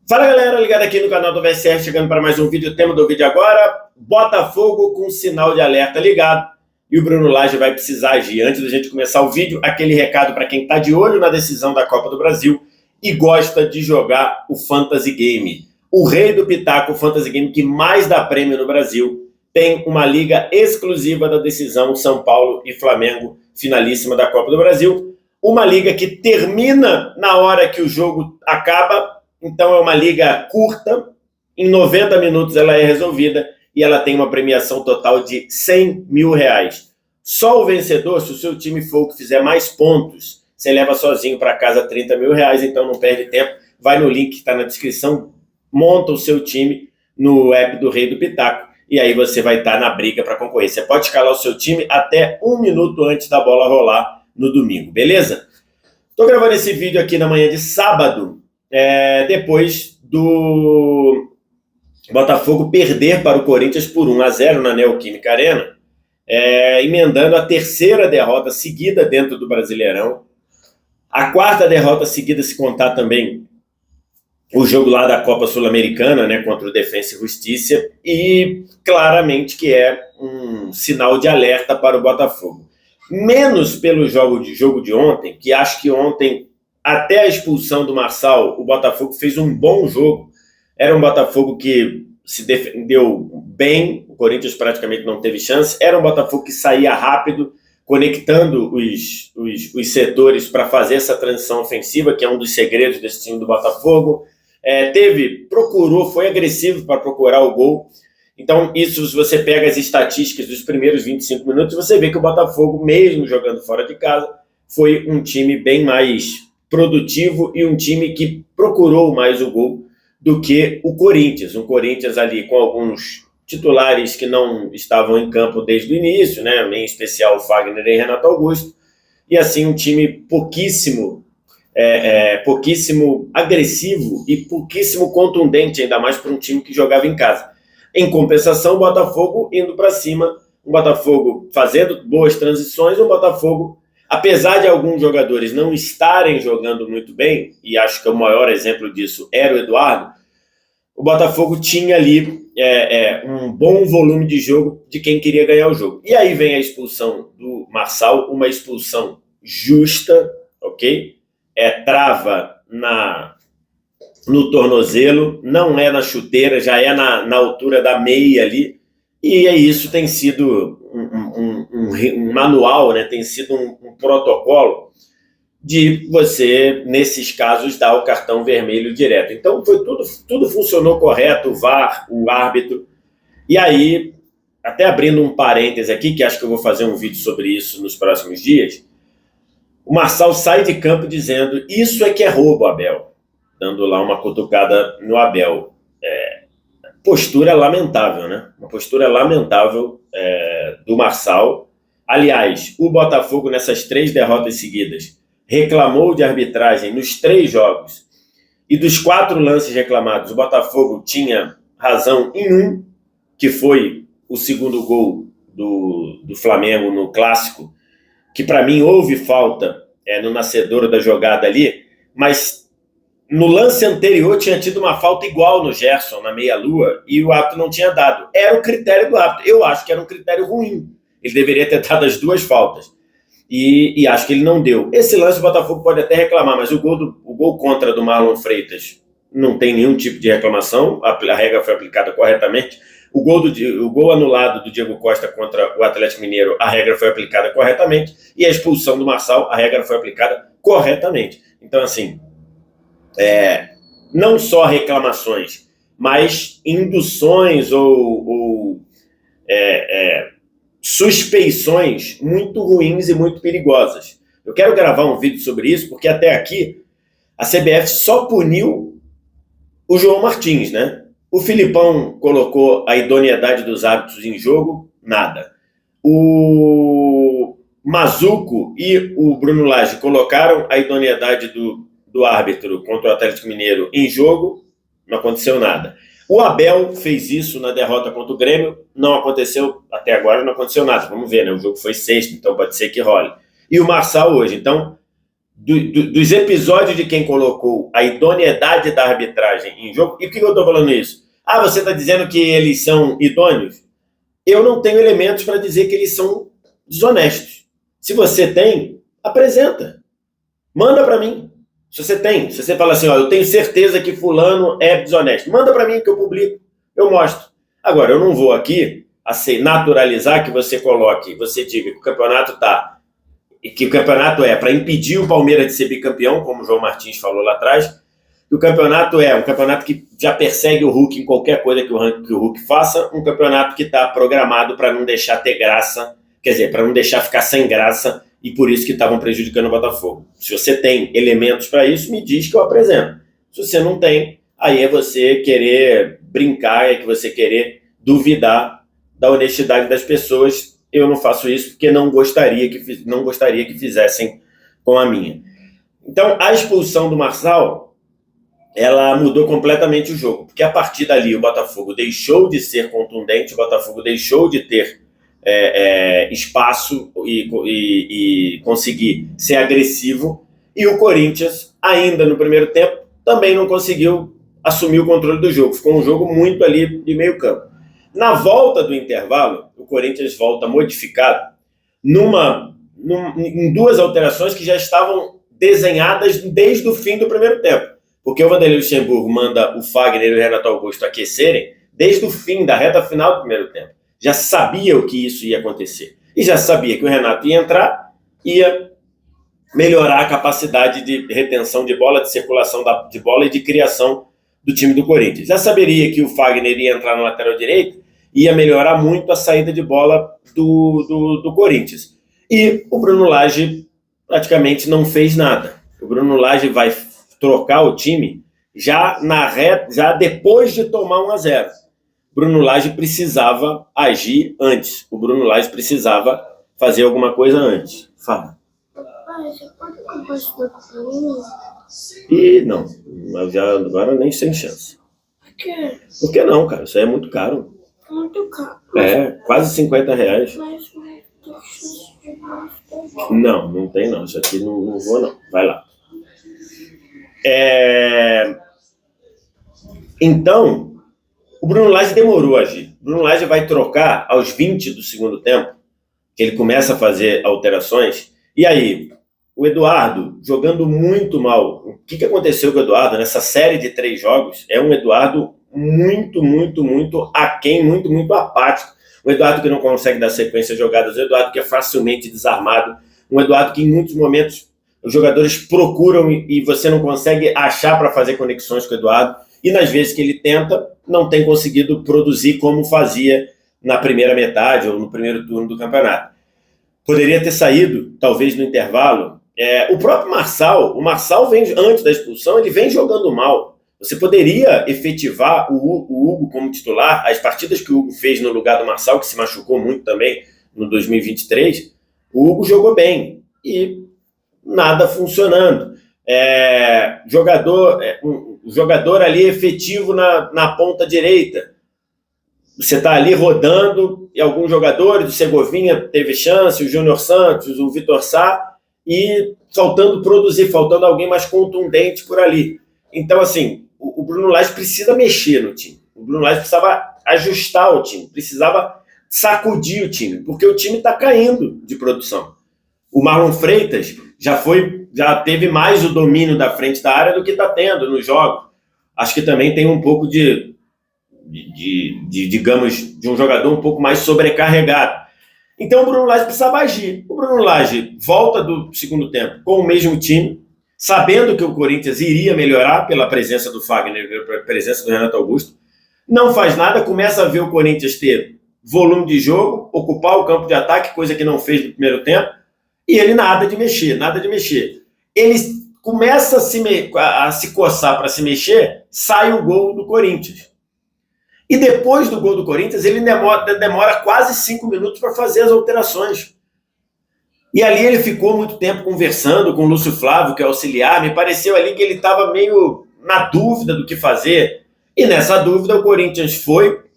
Fala galera, ligado aqui no canal do VSR, chegando para mais um vídeo. O tema do vídeo agora: Botafogo com sinal de alerta ligado e o Bruno Lage vai precisar agir. Antes da gente começar o vídeo, aquele recado para quem está de olho na decisão da Copa do Brasil e gosta de jogar o Fantasy Game. O rei do Pitaco, o Fantasy Game que mais dá prêmio no Brasil, tem uma liga exclusiva da decisão São Paulo e Flamengo, finalíssima da Copa do Brasil. Uma liga que termina na hora que o jogo acaba. Então é uma liga curta, em 90 minutos ela é resolvida e ela tem uma premiação total de R$100 mil. Só o vencedor, se o seu time for o que fizer mais pontos, você leva sozinho para casa R$30 mil, então não perde tempo. Vai no link que está na descrição, monta o seu time no app do Rei do Pitaco e aí você vai estar na briga para concorrer. Você pode escalar o seu time até 1 minuto antes da bola rolar no domingo, beleza? Estou gravando esse vídeo aqui na manhã de sábado, depois do Botafogo perder para o Corinthians por 1-0 na Neoquímica Arena, emendando a terceira derrota seguida dentro do Brasileirão, a quarta derrota seguida se contar também o jogo lá da Copa Sul-Americana, né, contra o Defensa e Justiça, e claramente que é um sinal de alerta para o Botafogo. Menos pelo jogo de ontem, que acho que ontem, até a expulsão do Marçal, o Botafogo fez um bom jogo. Era um Botafogo que se defendeu bem, o Corinthians praticamente não teve chance. Era um Botafogo que saía rápido, conectando os setores para fazer essa transição ofensiva, que é um dos segredos desse time do Botafogo. Procurou, foi agressivo para procurar o gol. Então, isso, se você pega as estatísticas dos primeiros 25 minutos, você vê que o Botafogo, mesmo jogando fora de casa, foi um time bem mais produtivo e um time que procurou mais o gol do que o Corinthians. Um Corinthians ali com alguns titulares que não estavam em campo desde o início, né? Em especial o Fagner e Renato Augusto, e assim um time pouquíssimo agressivo e pouquíssimo contundente, ainda mais para um time que jogava em casa. Em compensação, o Botafogo indo para cima, o Botafogo fazendo boas transições, o Botafogo, apesar de alguns jogadores não estarem jogando muito bem, e acho que o maior exemplo disso era o Eduardo, o Botafogo tinha ali um bom volume de jogo de quem queria ganhar o jogo. E aí vem a expulsão do Marçal, uma expulsão justa, ok? Trava no tornozelo, não é na chuteira, já é na altura da meia ali, e isso tem sido um manual, né? Tem sido um protocolo de você, nesses casos, dar o cartão vermelho direto. Então, tudo funcionou correto, o VAR, o árbitro, e aí, até abrindo um parêntese aqui, que acho que eu vou fazer um vídeo sobre isso nos próximos dias, o Marçal sai de campo dizendo: isso é que é roubo, Abel, dando lá uma cutucada no Abel. Postura lamentável, né? Uma postura lamentável do Marçal. Aliás, o Botafogo, nessas 3 derrotas seguidas, reclamou de arbitragem nos 3 jogos. E dos 4 lances reclamados, o Botafogo tinha razão em um, que foi o segundo gol do Flamengo no Clássico, que para mim houve falta no nascedouro da jogada ali, mas no lance anterior tinha tido uma falta igual no Gerson, na meia-lua, e o árbitro não tinha dado. Era o critério do árbitro. Eu acho que era um critério ruim. Ele deveria ter dado as 2 faltas. E acho que ele não deu. Esse lance o Botafogo pode até reclamar, mas o gol contra do Marlon Freitas não tem nenhum tipo de reclamação. A regra foi aplicada corretamente. O gol anulado do Diego Costa contra o Atlético Mineiro, a regra foi aplicada corretamente. E a expulsão do Marçal, a regra foi aplicada corretamente. Então, assim, não só reclamações, mas induções ou suspeições muito ruins e muito perigosas. Eu quero gravar um vídeo sobre isso, porque até aqui a CBF só puniu o João Martins, né? O Filipão colocou a idoneidade dos árbitros em jogo, nada. O Mazuco e o Bruno Lage colocaram a idoneidade do árbitro contra o Atlético Mineiro em jogo, não aconteceu nada. O Abel fez isso na derrota contra o Grêmio, não aconteceu, até agora não aconteceu nada. Vamos ver, né? O jogo foi sexto, então pode ser que role. E o Marçal hoje. Então, dos episódios de quem colocou a idoneidade da arbitragem em jogo. E por que eu estou falando isso? Ah, você está dizendo que eles são idôneos? Eu não tenho elementos para dizer que eles são desonestos. Se você tem, apresenta. Manda para mim. Se você fala assim, ó, eu tenho certeza que fulano é desonesto, manda para mim que eu publico, eu mostro. Agora, eu não vou aqui naturalizar que você coloque, você diga que o campeonato é para impedir o Palmeiras de ser bicampeão, como o João Martins falou lá atrás, que o campeonato é um campeonato que já persegue o Hulk em qualquer coisa que o Hulk faça, um campeonato que está programado para não deixar ter graça, quer dizer, para não deixar ficar sem graça, e por isso que estavam prejudicando o Botafogo. Se você tem elementos para isso, me diz que eu apresento. Se você não tem, aí é você querer brincar, é que você querer duvidar da honestidade das pessoas. Eu não faço isso porque não gostaria que fizessem com a minha. Então, a expulsão do Marçal, ela mudou completamente o jogo, porque a partir dali o Botafogo deixou de ser contundente, o Botafogo deixou de ter espaço e conseguir ser agressivo, e o Corinthians, ainda no primeiro tempo, também não conseguiu assumir o controle do jogo. Ficou um jogo muito ali de meio campo. Na volta do intervalo, o Corinthians volta modificado em duas alterações que já estavam desenhadas desde o fim do primeiro tempo. Porque o Vanderlei Luxemburgo manda o Fagner e o Renato Augusto aquecerem desde o fim, da reta final do primeiro tempo. Já sabia o que isso ia acontecer. E já sabia que o Renato ia entrar, ia melhorar a capacidade de retenção de bola, de circulação de bola e de criação do time do Corinthians. Já saberia que o Fagner ia entrar na lateral direita, ia melhorar muito a saída de bola do Corinthians. E o Bruno Lage praticamente não fez nada. O Bruno Lage vai trocar o time já depois de tomar 1-0. Bruno Lage precisava agir antes. O Bruno Lage precisava fazer alguma coisa antes. Fala. Papai, você pode comprar esse daqui pra mim? E não, agora nem sem chance. Por quê? Por que não, cara? Isso aí é muito caro. É muito caro. Quase R$50. Mas tem chance de nós. Não tem não. Isso aqui não vou não. Vai lá. Então, o Bruno Lage demorou a agir. O Bruno Lage vai trocar aos 20 do segundo tempo, que ele começa a fazer alterações. E aí, o Eduardo jogando muito mal. O que aconteceu com o Eduardo nessa série de 3 jogos? É um Eduardo muito aquém, muito apático. Um Eduardo que não consegue dar sequência a jogadas, um Eduardo que é facilmente desarmado, um Eduardo que em muitos momentos os jogadores procuram e você não consegue achar para fazer conexões com o Eduardo. E nas vezes que ele tenta, não tem conseguido produzir como fazia na primeira metade ou no primeiro turno do campeonato. Poderia ter saído, talvez no intervalo. O próprio Marçal, vem, antes da expulsão, ele vem jogando mal. Você poderia efetivar o Hugo como titular. As partidas que o Hugo fez no lugar do Marçal, que se machucou muito também no 2023, o Hugo jogou bem e nada funcionando. Jogador ali efetivo na ponta direita. Você está ali rodando, e alguns jogadores, o Segovinha teve chance, o Júnior Santos, o Vitor Sá, e faltando produzir, faltando alguém mais contundente por ali. Então, assim, o Bruno Lage precisa mexer no time. O Bruno Lage precisava ajustar o time, precisava sacudir o time, porque o time está caindo de produção. O Marlon Freitas já teve mais o domínio da frente da área do que está tendo nos jogos. Acho que também tem um pouco digamos, de um jogador um pouco mais sobrecarregado. Então o Bruno Lage precisava agir. O Bruno Lage volta do segundo tempo com o mesmo time, sabendo que o Corinthians iria melhorar pela presença do Fagner, pela presença do Renato Augusto. Não faz nada, começa a ver o Corinthians ter volume de jogo, ocupar o campo de ataque, coisa que não fez no primeiro tempo, e ele nada de mexer. Ele começa a se coçar para se mexer, sai o gol do Corinthians. E depois do gol do Corinthians, ele demora quase 5 minutos para fazer as alterações. E ali ele ficou muito tempo conversando com o Lúcio Flávio, que é auxiliar. Me pareceu ali que ele estava meio na dúvida do que fazer. E nessa dúvida o Corinthians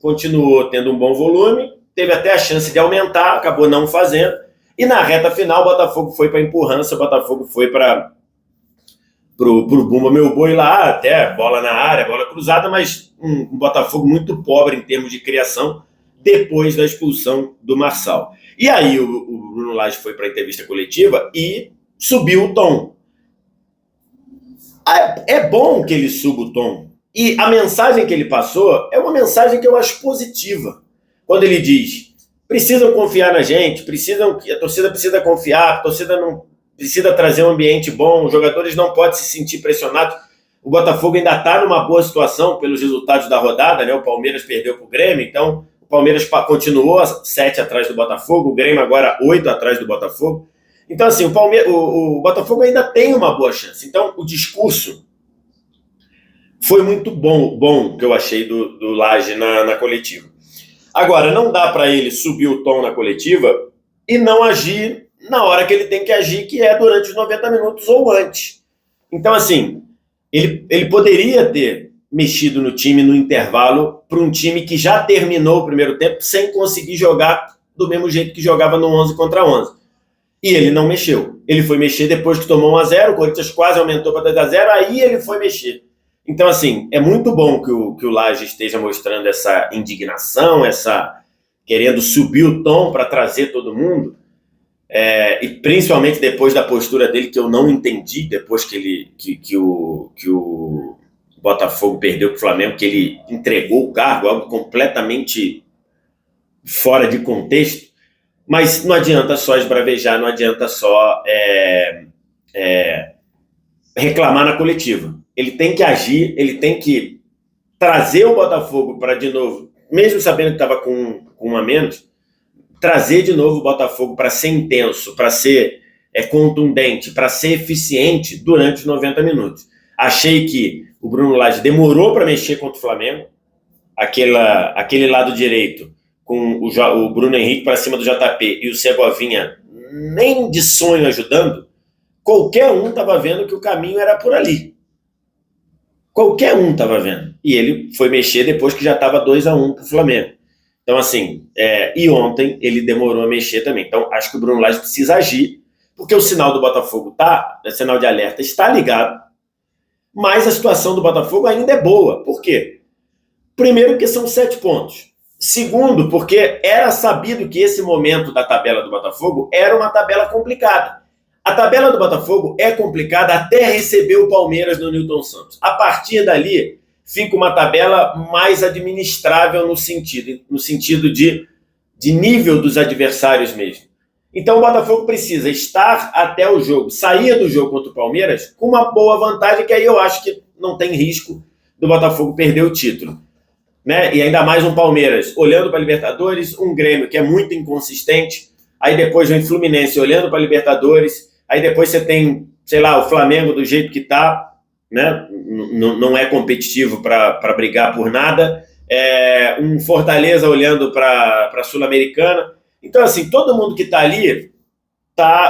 continuou tendo um bom volume, teve até a chance de aumentar, acabou não fazendo. E na reta final o Botafogo foi para a empurrância, o Botafogo foi para pro Bumba Meu Boi lá, até bola na área, bola cruzada, mas um Botafogo muito pobre em termos de criação depois da expulsão do Marçal. E aí o Bruno Lage foi para a entrevista coletiva e subiu o tom. É bom que ele suba o tom. E a mensagem que ele passou é uma mensagem que eu acho positiva. Quando ele diz, precisam confiar na gente, a torcida precisa confiar, a torcida não precisa trazer um ambiente bom, os jogadores não podem se sentir pressionados. O Botafogo ainda está numa boa situação pelos resultados da rodada, né? O Palmeiras perdeu para o Grêmio, então o Palmeiras continuou 7 atrás do Botafogo, o Grêmio agora 8 atrás do Botafogo. Então, assim, o Botafogo ainda tem uma boa chance. Então, o discurso foi muito bom que eu achei do Lage na coletiva. Agora, não dá para ele subir o tom na coletiva e não agir na hora que ele tem que agir, que é durante os 90 minutos ou antes. Então, assim, ele poderia ter mexido no time no intervalo para um time que já terminou o primeiro tempo sem conseguir jogar do mesmo jeito que jogava no 11 contra 11. E ele não mexeu. Ele foi mexer depois que tomou 1-0, o Corinthians quase aumentou para 2-0, aí ele foi mexer. Então, assim, é muito bom que o Lage esteja mostrando essa indignação, querendo subir o tom para trazer todo mundo, e principalmente depois da postura dele, que eu não entendi, depois que o Botafogo perdeu para o Flamengo, que ele entregou o cargo, algo completamente fora de contexto. Mas não adianta só esbravejar, não adianta só reclamar na coletiva. Ele tem que agir, ele tem que trazer o Botafogo para, de novo, mesmo sabendo que estava com um a menos, trazer de novo o Botafogo para ser intenso, para ser contundente, para ser eficiente durante os 90 minutos. Achei que o Bruno Lage demorou para mexer contra o Flamengo, aquele lado direito, com o Bruno Henrique para cima do JP e o Segovinha nem de sonho ajudando, qualquer um estava vendo que o caminho era por ali. Qualquer um estava vendo. E ele foi mexer depois que já estava 2-1 para o Flamengo. Então, assim, e ontem ele demorou a mexer também. Então, acho que o Bruno Lage precisa agir, porque o sinal do Botafogo o sinal de alerta está ligado, mas a situação do Botafogo ainda é boa. Por quê? Primeiro, porque são 7 pontos. Segundo, porque era sabido que esse momento da tabela do Botafogo era uma tabela complicada. A tabela do Botafogo é complicada até receber o Palmeiras no Newton Santos. A partir dali, fica uma tabela mais administrável no sentido de nível dos adversários mesmo. Então o Botafogo precisa estar até o jogo, sair do jogo contra o Palmeiras com uma boa vantagem, que aí eu acho que não tem risco do Botafogo perder o título. Né? E ainda mais um Palmeiras olhando para a Libertadores, um Grêmio que é muito inconsistente, aí depois vem Fluminense olhando para a Libertadores, aí depois você tem, sei lá, o Flamengo do jeito que está, né? Não é competitivo para brigar por nada, um Fortaleza olhando para a Sul-Americana. Então, assim, todo mundo que está ali,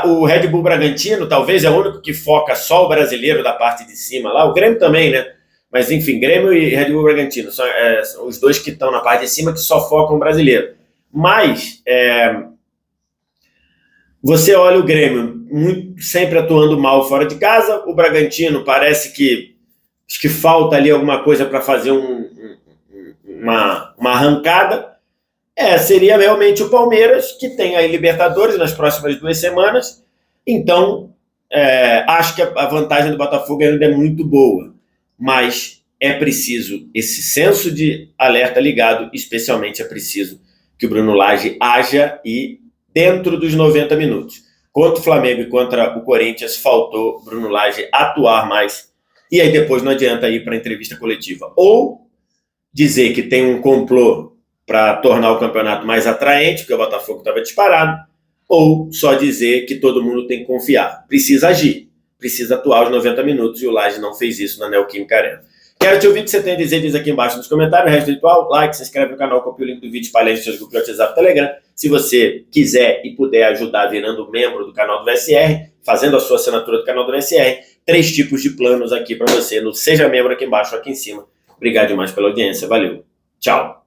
o Red Bull Bragantino, talvez é o único que foca só o brasileiro da parte de cima lá, o Grêmio também, né? Mas, enfim, Grêmio e Red Bull Bragantino são os dois que estão na parte de cima que só focam o brasileiro. Mas você olha o Grêmio sempre atuando mal fora de casa, o Bragantino parece que acho que falta ali alguma coisa para fazer uma arrancada. Seria realmente o Palmeiras, que tem aí Libertadores nas próximas 2 semanas. Então, acho que a vantagem do Botafogo ainda é muito boa. Mas é preciso esse senso de alerta ligado, especialmente é preciso que o Bruno Lage haja e dentro dos 90 minutos. Contra o Flamengo e contra o Corinthians, faltou Bruno Lage atuar mais. E aí depois não adianta ir para a entrevista coletiva. Ou dizer que tem um complô para tornar o campeonato mais atraente, porque o Botafogo estava disparado, ou só dizer que todo mundo tem que confiar. Precisa agir. Precisa atuar os 90 minutos, e o Lage não fez isso na Neoquímica Arena. Quero te ouvir o que você tem a dizer, diz aqui embaixo nos comentários. O resto ritual, like, se inscreve no canal, copia o link do vídeo, espalha nos seus grupos de WhatsApp e Telegram. Se você quiser e puder ajudar virando membro do canal do VSR, fazendo a sua assinatura do canal do VSR, 3 tipos de planos aqui para você no Seja Membro aqui embaixo ou aqui em cima. Obrigado demais pela audiência, valeu, tchau.